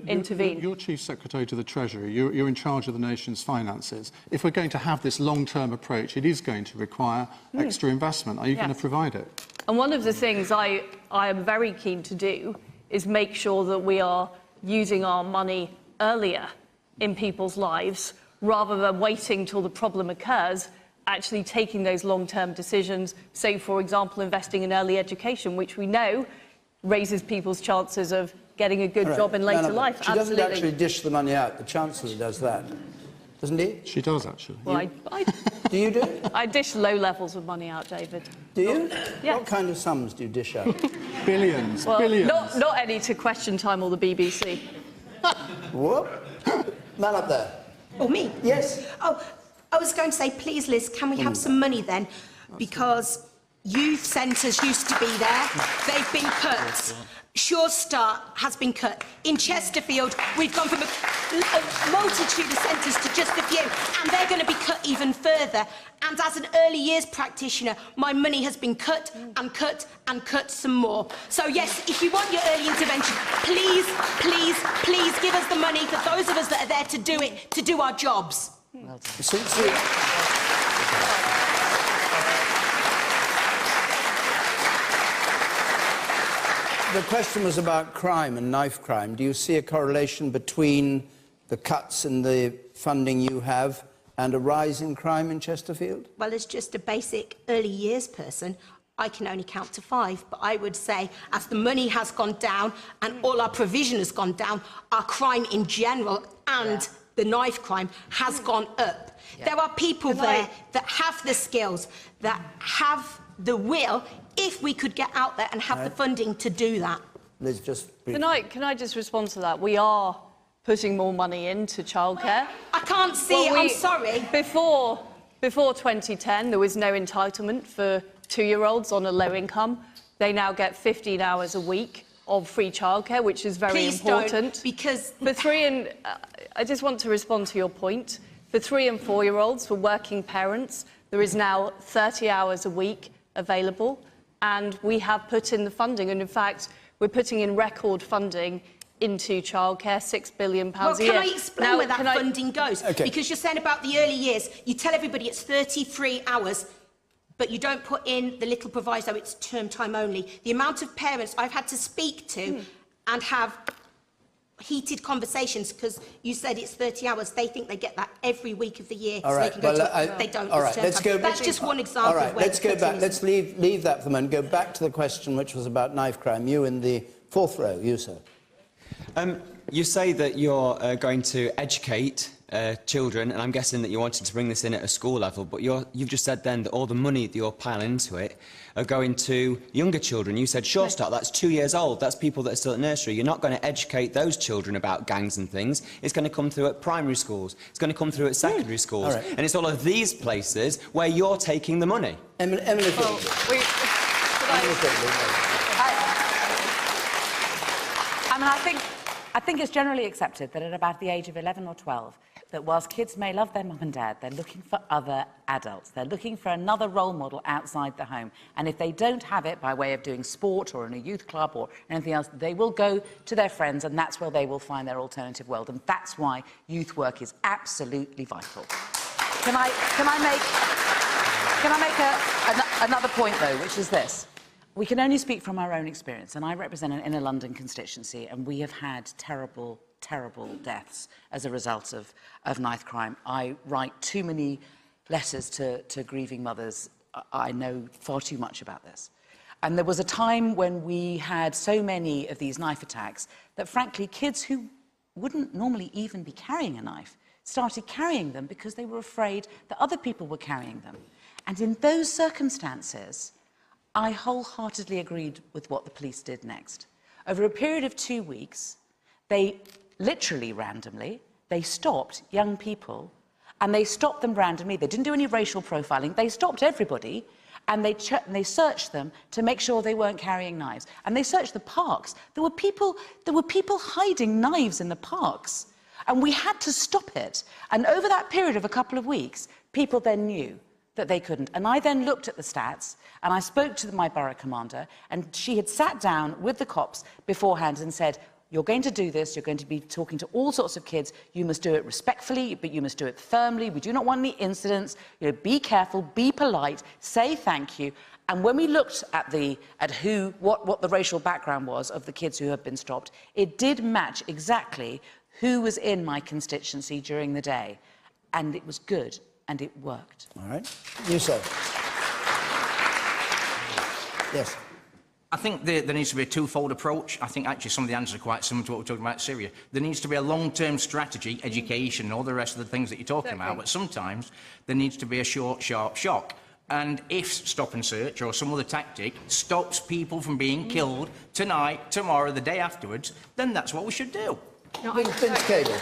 intervene. You're Chief Secretary to the Treasury. You're in charge of the nation's finances. If we're going to have this long-term approach, it is going to require extra investment. Are you going to provide it? And one of the things I am very keen to do is make sure that we are using our money earlier in people's lives rather than waiting till the problem occurs, actually taking those long-term decisions, say, for example, investing in early education, which we know raises people's chances of getting a good job in later life. She doesn't actually dish the money out. The Chancellor does that. doesn't he? She does, actually. Well, Do you do it? I dish low levels of money out, David. Do you? Yeah. What kind of sums do you dish out? Billions, Well, billions. not any to Question Time or the BBC. Whoop. Man up there. Or me? Yes. Oh, I was going to say, please, Liz, can we have some money then? Because youth centres used to be there. They've been cut. Sure Start has been cut. In Chesterfield, we've gone from a multitude of centres to just a few, and they're going to be cut even further. And as an early years practitioner, my money has been cut and cut and cut some more. So yes, if you want your early intervention, please, please, please give us the money for those of us that are there to do it, to do our jobs. Well, the question was about crime and knife crime. Do you see a correlation between the cuts in the funding you have and a rise in crime in Chesterfield? Well, as just a basic early years person, I can only count to 5, but I would say as the money has gone down and all our provision has gone down, our crime in general and the knife crime has gone up. There are people there that have the skills, that have the will, if we could get out there and have the funding to do that. Liz, just... Can I just respond to that? We are putting more money into childcare. I can't see it, I'm sorry. Before 2010, there was no entitlement for 2-year-olds on a low income. They now get 15 hours a week of free childcare, which is very important. Don't, because... For 3 and... I just want to respond to your point. For 3 and 4-year-olds, for working parents, there is now 30 hours a week available, and we have put in the funding, and in fact, we're putting in record funding into childcare, £6 billion a year. Can I explain where that funding goes? Okay. Because you're saying about the early years, you tell everybody it's 33 hours, but you don't put in the little proviso, it's term time only. The amount of parents I've had to speak to and have heated conversations, because you said it's 30 hours, they think they get that every week of the year. All right, so they can go to, they don't. All right, let's go. That's just one example. All right, of where let's go back. Let's leave that for a moment. Go back to the question which was about knife crime. You in the 4th row, you sir. You say that you're going to educate children, and I'm guessing that you wanted to bring this in at a school level, but you've just said then that all the money that you're piling into it are going to younger children. You said Sure Start, that's 2 years old, that's people that are still at nursery. You're not going to educate those children about gangs and things. It's going to come through at primary schools, it's going to come through at secondary schools, and it's all of these places where you're taking the money. Emily, I think it's generally accepted that at about the age of 11 or 12, that whilst kids may love their mum and dad, they're looking for other adults. They're looking for another role model outside the home. And if they don't have it by way of doing sport or in a youth club or anything else, they will go to their friends, and that's where they will find their alternative world. And that's why youth work is absolutely vital. Can I make another point, though, which is this? We can only speak from our own experience, and I represent an inner London constituency, and we have had terrible, terrible deaths as a result of knife crime. I write too many letters to grieving mothers. I know far too much about this. And there was a time when we had so many of these knife attacks that, frankly, kids who wouldn't normally even be carrying a knife started carrying them because they were afraid that other people were carrying them. And in those circumstances, I wholeheartedly agreed with what the police did next. Over a period of 2 weeks, they literally randomly, they stopped young people, and they stopped them randomly. They didn't do any racial profiling. They stopped everybody, and they searched them to make sure they weren't carrying knives. And they searched the parks. There were people hiding knives in the parks, and we had to stop it. And over that period of a couple of weeks, people then knew that they couldn't. And I then looked at the stats, and I spoke to my borough commander, and she had sat down with the cops beforehand and said, you're going to do this, you're going to be talking to all sorts of kids, you must do it respectfully, but you must do it firmly, we do not want any incidents, be careful, be polite, say thank you. And when we looked at what the racial background was of the kids who had been stopped, it did match exactly who was in my constituency during the day. And it was good. And it worked. All right. You say. Yes. I think there needs to be a twofold approach. I think actually some of the answers are quite similar to what we're talking about Syria. There needs to be a long-term strategy, education and all the rest of the things that you're talking about, but sometimes there needs to be a short, sharp shock. And if stop and search or some other tactic stops people from being killed tonight, tomorrow, the day afterwards, then that's what we should do. Vince Cable.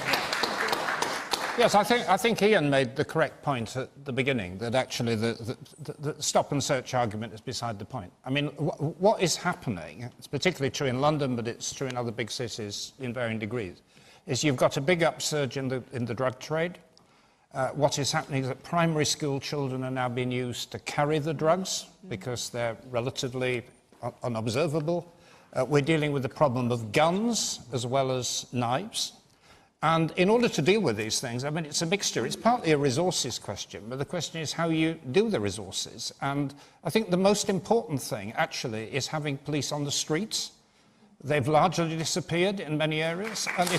Yes, I think Ian made the correct point at the beginning, that actually the stop and search argument is beside the point. I mean, what is happening, it's particularly true in London, but it's true in other big cities in varying degrees, is you've got a big upsurge in the drug trade. What is happening is that primary school children are now being used to carry the drugs because they're relatively unobservable. We're dealing with the problem of guns as well as knives. And in order to deal with these things, I mean, it's a mixture. It's partly a resources question, but the question is how you do the resources. And I think the most important thing, actually, is having police on the streets. They've largely disappeared in many areas. And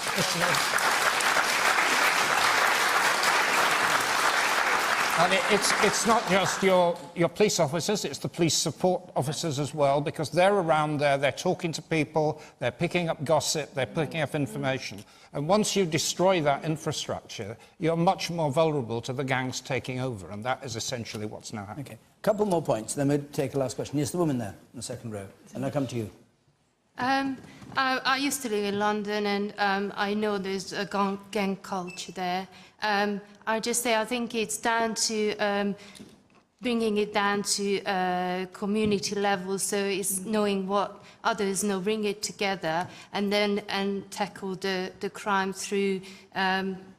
it's not just your police officers, it's the police support officers as well, because they're around there, they're talking to people, they're picking up gossip, they're picking up information. And once you destroy that infrastructure, you're much more vulnerable to the gangs taking over, and that is essentially what's now happening. Okay, a couple more points, then we'll take a last question. Yes, the woman there in the second row, and I'll come to you. I used to live in London, and I know there's a gang culture there. I just say I think it's down to bringing it down to community level, so it's knowing what others know, bring it together, and then tackle the crime through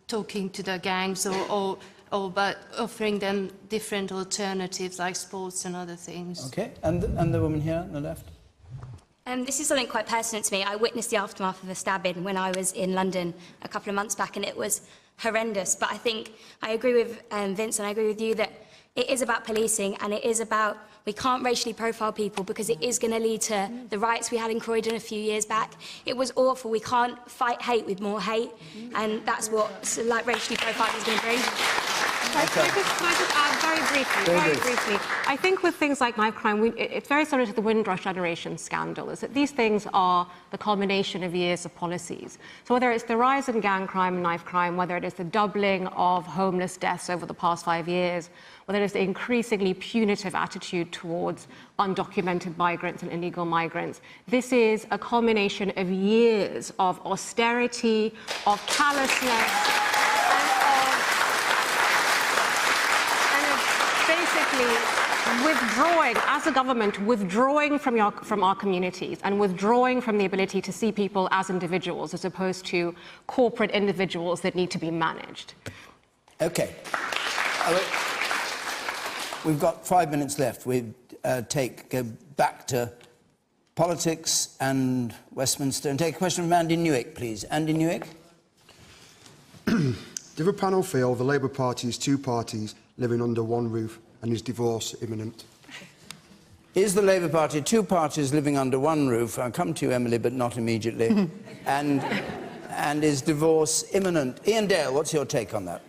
talking to the gangs or but offering them different alternatives like sports and other things. Okay, and the woman here on the left. This is something quite personal to me. I witnessed the aftermath of a stabbing when I was in London a couple of months back, and it was horrendous. But I think I agree with Vince, and I agree with you that it is about policing, and it is about, we can't racially profile people because it is going to lead to the riots we had in Croydon a few years back. It was awful. We can't fight hate with more hate, and that's what racially profiling is going to bring. Can I just add very briefly? I think with things like knife crime, it's very similar to the Windrush generation scandal, is that these things are the culmination of years of policies. So whether it's the rise in gang crime and knife crime, whether it is the doubling of homeless deaths over the past 5 years, whether it is the increasingly punitive attitude towards undocumented migrants and illegal migrants, this is a culmination of years of austerity, of callousness, withdrawing, as a government, withdrawing from our communities and withdrawing from the ability to see people as individuals as opposed to corporate individuals that need to be managed. Okay. We've got 5 minutes left. We go back to politics and Westminster and take a question from Andy Newick, please. Andy Newick. Did the panel feel the Labour Party is two parties living under one roof, and is divorce imminent? Is the Labour Party two parties living under one roof? I'll come to you, Emily, but not immediately. and is divorce imminent? Ian Dale, what's your take on that?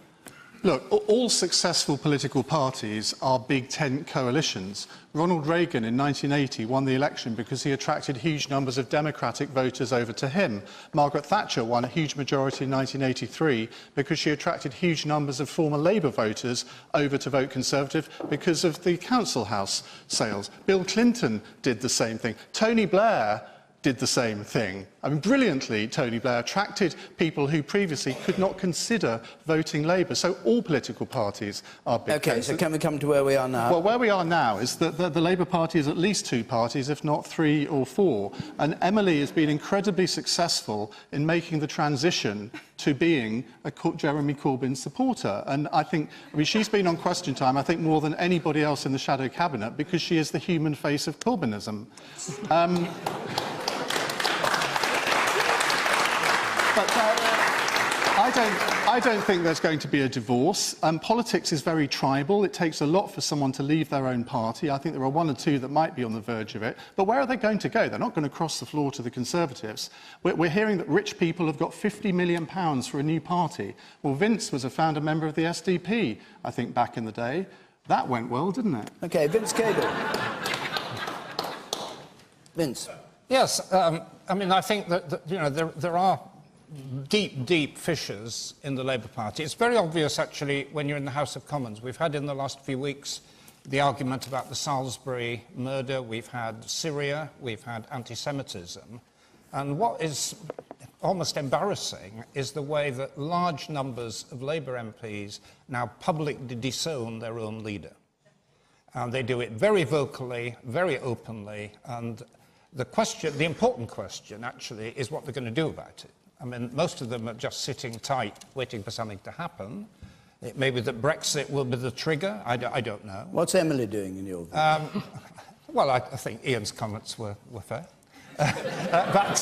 Look, all successful political parties are big tent coalitions. Ronald Reagan in 1980 won the election because he attracted huge numbers of Democratic voters over to him. Margaret Thatcher won a huge majority in 1983 because she attracted huge numbers of former Labour voters over to vote Conservative because of the council house sales. Bill Clinton did the same thing. Tony Blair did the same thing. I mean, brilliantly, Tony Blair attracted people who previously could not consider voting Labour. So all political parties are big. OK, so can we come to where we are now? Well, where we are now is that the Labour Party is at least two parties, if not three or four. And Emily has been incredibly successful in making the transition to being a Jeremy Corbyn supporter. And I mean, she's been on Question Time, I think, more than anybody else in the shadow cabinet because she is the human face of Corbynism. But I don't think there's going to be a divorce. Politics is very tribal. It takes a lot for someone to leave their own party. I think there are one or two that might be on the verge of it. But where are they going to go? They're not going to cross the floor to the Conservatives. We're hearing that rich people have got £50 million for a new party. Well, Vince was a founder member of the SDP, I think, back in the day. That went well, didn't it? OK, Vince Cable. Vince. Yes, I mean, I think that you know, there are deep, deep fissures in the Labour Party. It's very obvious, actually, when you're in the House of Commons. We've had in the last few weeks the argument about the Salisbury murder, we've had Syria, we've had anti-Semitism. And what is almost embarrassing is the way that large numbers of Labour MPs now publicly disown their own leader. And they do it very vocally, very openly, and the important question, actually, is what they're going to do about it. I mean, most of them are just sitting tight, waiting for something to happen. It may be that Brexit will be the trigger. I don't know. What's Emily doing, in your view? Well, I think Ian's comments were fair. But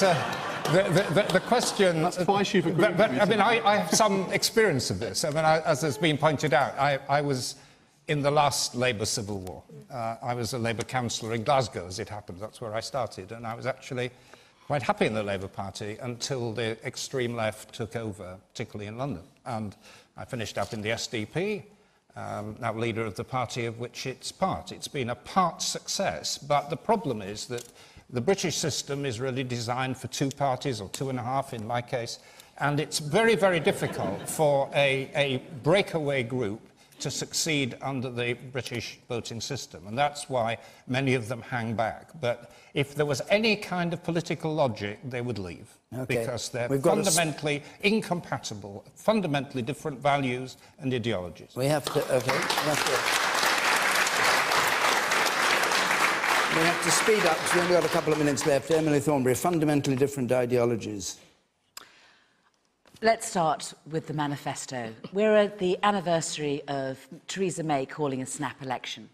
the question... That's twice you've agreed with me. I mean, I have some experience of this. I mean, as has been pointed out, I was in the last Labour Civil War. I was a Labour councillor in Glasgow, as it happened. That's where I started. And I was actually quite happy in the Labour Party until the extreme left took over, particularly in London. And I finished up in the SDP, now leader of the party of which it's part. It's been a part success, but the problem is that the British system is really designed for two parties, or two and a half in my case, and it's very, very difficult for a breakaway group to succeed under the British voting system, and that's why many of them hang back. But if there was any kind of political logic, they would leave, because they're fundamentally incompatible, fundamentally different values and ideologies. We have to speed up, because we've only got a couple of minutes left. Emily Thornberry, fundamentally different ideologies. Let's start with the manifesto. We're at the anniversary of Theresa May calling a snap election.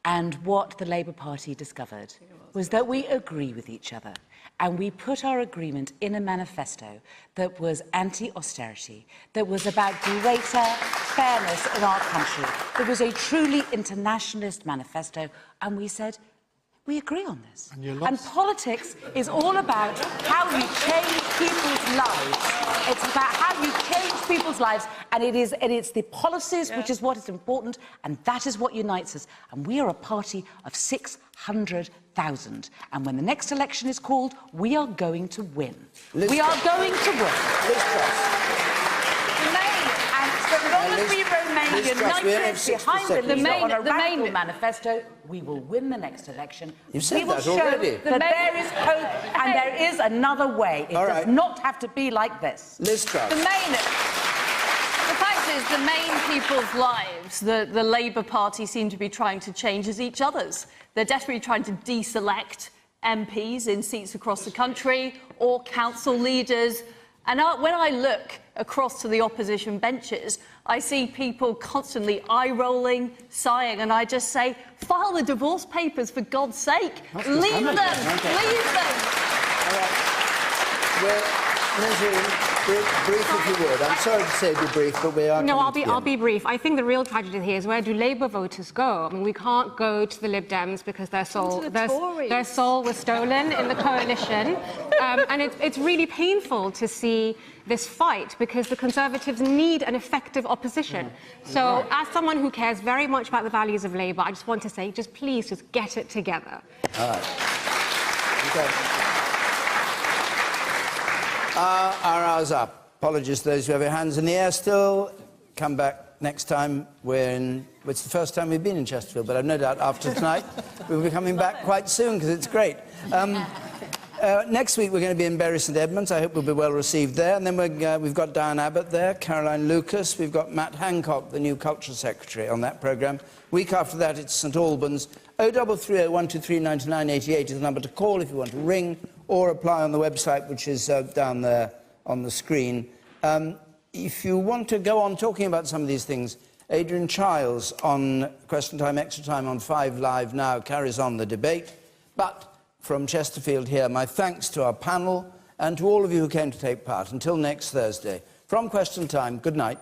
And what the Labour Party discovered was that we agree with each other. And we put our agreement in a manifesto that was anti-austerity, that was about greater fairness in our country. It was a truly internationalist manifesto. And we said, we agree on this. And politics is all about how you change people's lives. It's about how you change people's lives, and it's the policies which is what is important, and that is what unites us. And we are a party of 600,000. And when the next election is called, we are going to win. We are going to win. As long as we remain united behind the leader on a radical manifesto, we will win the next election. You've said we will that show already. that there is hope and there is another way. It does not have to be like this. Liz Truss. The fact is, the main people's lives that the Labour Party seem to be trying to change is each other's. They're desperately trying to deselect MPs in seats across the country or council leaders. And when I look across to the opposition benches, I see people constantly eye-rolling, sighing, and I just say, file the divorce papers, for God's sake. Leave them! Leave them! All right. Well, brief if you would. I'm sorry to say be brief, but we are... No, I'll be brief. I think the real tragedy here is, where do Labour voters go? I mean, we can't go to the Lib Dems because their soul was stolen in the coalition. And it's really painful to see this fight, because the Conservatives need an effective opposition. So, as someone who cares very much about the values of Labour, I just want to say, please get it together. All right. Okay. Our hour's up. Apologies to those who have your hands in the air still. Come back next time. It's the first time we've been in Chesterfield, but I've no doubt after tonight we'll be coming back quite soon, because it's great. Next week we're going to be in Bury St Edmunds. I hope we'll be well received there. And then we've got Diane Abbott there, Caroline Lucas. We've got Matt Hancock, the new Culture Secretary, on that programme. Week after that it's St Albans. 0330 123 9988 is the number to call if you want to ring or apply on the website, which is down there on the screen. If you want to go on talking about some of these things, Adrian Childs on Question Time Extra Time on 5 Live now carries on the debate. But from Chesterfield here, my thanks to our panel and to all of you who came to take part. Until next Thursday. From Question Time, good night.